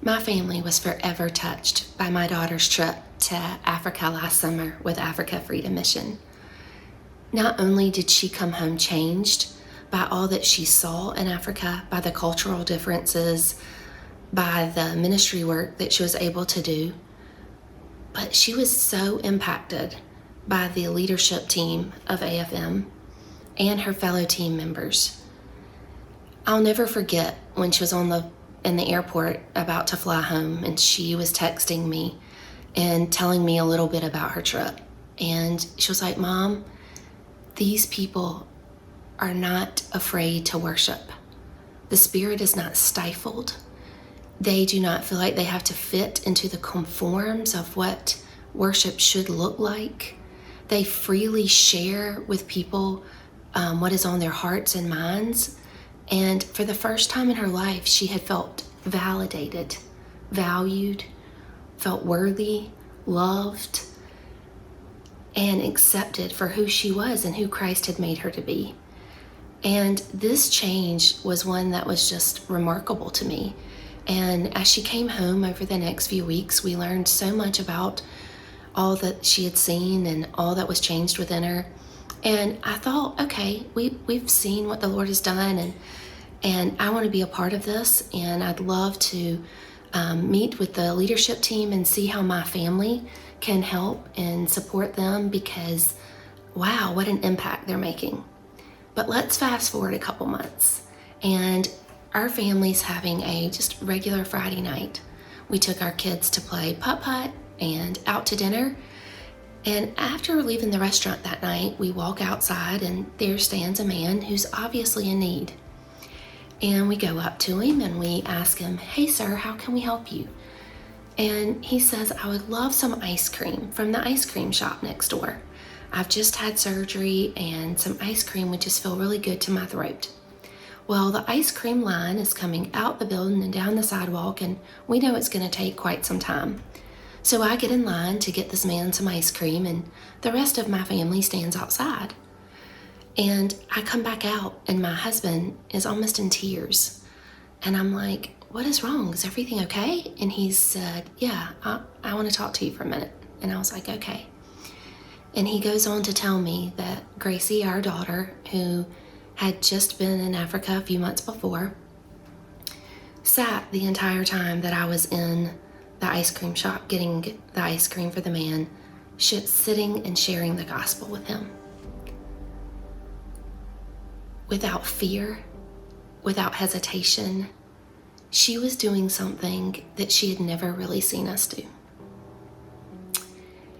My family was forever touched by my daughter's trip to Africa last summer with Africa Freedom Mission. Not only did she come home changed by all that she saw in Africa, by the cultural differences, by the ministry work that she was able to do, but she was so impacted by the leadership team of AFM and her fellow team members. I'll never forget when she was in the airport about to fly home, and she was texting me and telling me a little bit about her trip. And she was like, "Mom, these people are not afraid to worship. The spirit is not stifled. They do not feel like they have to fit into the conforms of what worship should look like. They freely share with people what is on their hearts and minds." And for the first time in her life, she had felt validated, valued, felt worthy, loved, and accepted for who she was and who Christ had made her to be. And this change was one that was just remarkable to me. And as she came home over the next few weeks, we learned so much about all that she had seen and all that was changed within her. And I thought, okay, we've seen what the Lord has done, and I want to be a part of this, and I'd love to meet with the leadership team and see how my family can help and support them, because wow, what an impact they're making. But let's fast forward a couple months, and our family's having a just regular Friday night. We took our kids to play putt-putt and out to dinner. And after leaving the restaurant that night, we walk outside, and there stands a man who's obviously in need. And we go up to him and we ask him, "Hey sir, how can we help you?" And he says, "I would love some ice cream from the ice cream shop next door. I've just had surgery and some ice cream would just feel really good to my throat." Well, the ice cream line is coming out the building and down the sidewalk, and we know it's going to take quite some time. So I get in line to get this man some ice cream, and the rest of my family stands outside. And I come back out, and my husband is almost in tears. And I'm like, "What is wrong? Is everything okay?" And he said, "Yeah, I want to talk to you for a minute." And I was like, "Okay." And he goes on to tell me that Gracie, our daughter, who had just been in Africa a few months before, sat the entire time that I was in the ice cream shop getting the ice cream for the man, sitting and sharing the gospel with him. Without fear, without hesitation, she was doing something that she had never really seen us do.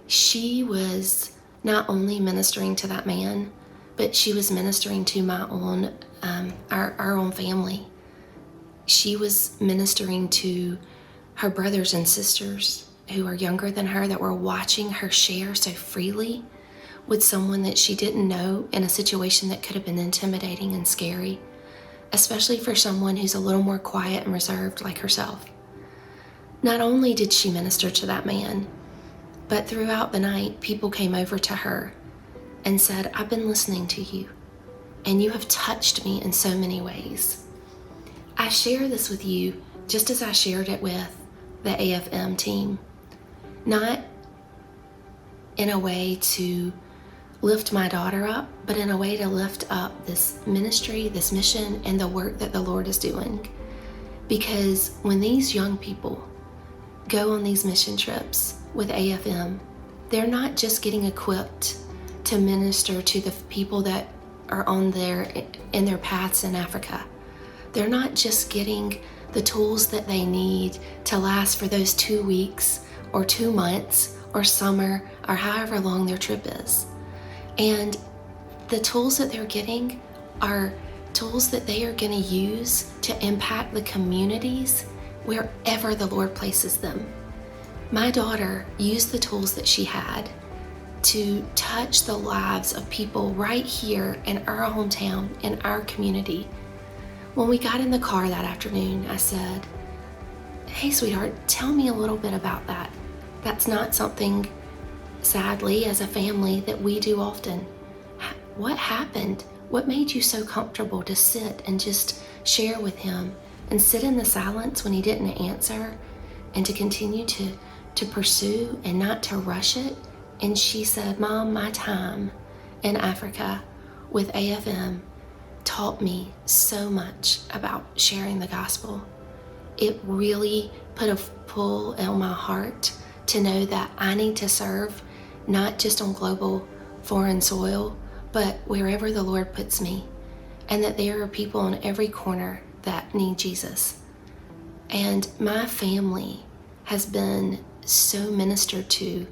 She was not only ministering to that man, but she was ministering to my own, our own family. She was ministering to her brothers and sisters who are younger than her, that were watching her share so freely with someone that she didn't know in a situation that could have been intimidating and scary, especially for someone who's a little more quiet and reserved like herself. Not only did she minister to that man, but throughout the night, people came over to her and said, "I've been listening to you, and you have touched me in so many ways." I share this with you just as I shared it with the AFM team, not in a way to lift my daughter up, but in a way to lift up this ministry, this mission, and the work that the Lord is doing. Because when these young people go on these mission trips with AFM, they're not just getting equipped to minister to the people that are in their paths in Africa. They're not just getting the tools that they need to last for those 2 weeks or 2 months or summer or however long their trip is. And the tools that they're getting are tools that they are going to use to impact the communities wherever the Lord places them. My daughter used the tools that she had to touch the lives of people right here in our hometown, in our community. When we got in the car that afternoon, I said, "Hey, sweetheart, tell me a little bit about that. That's not something, sadly, as a family that we do often. What happened? What made you so comfortable to sit and just share with him and sit in the silence when he didn't answer, and to continue to pursue and not to rush it. And she said, Mom, my time in Africa with AFM taught me so much about sharing the gospel. It really put a pull on my heart to know that I need to serve not just on global foreign soil, but wherever the Lord puts me, and that there are people in every corner that need Jesus. And my family has been so ministered to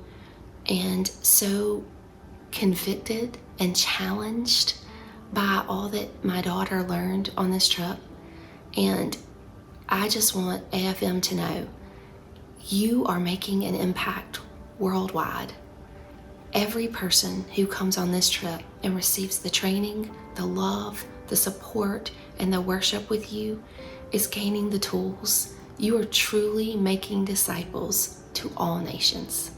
and so convicted and challenged by all that my daughter learned on this trip. And I just want AFM to know you are making an impact worldwide. Every person who comes on this trip and receives the training, the love, the support, and the worship with you is gaining the tools. You are truly making disciples to all nations.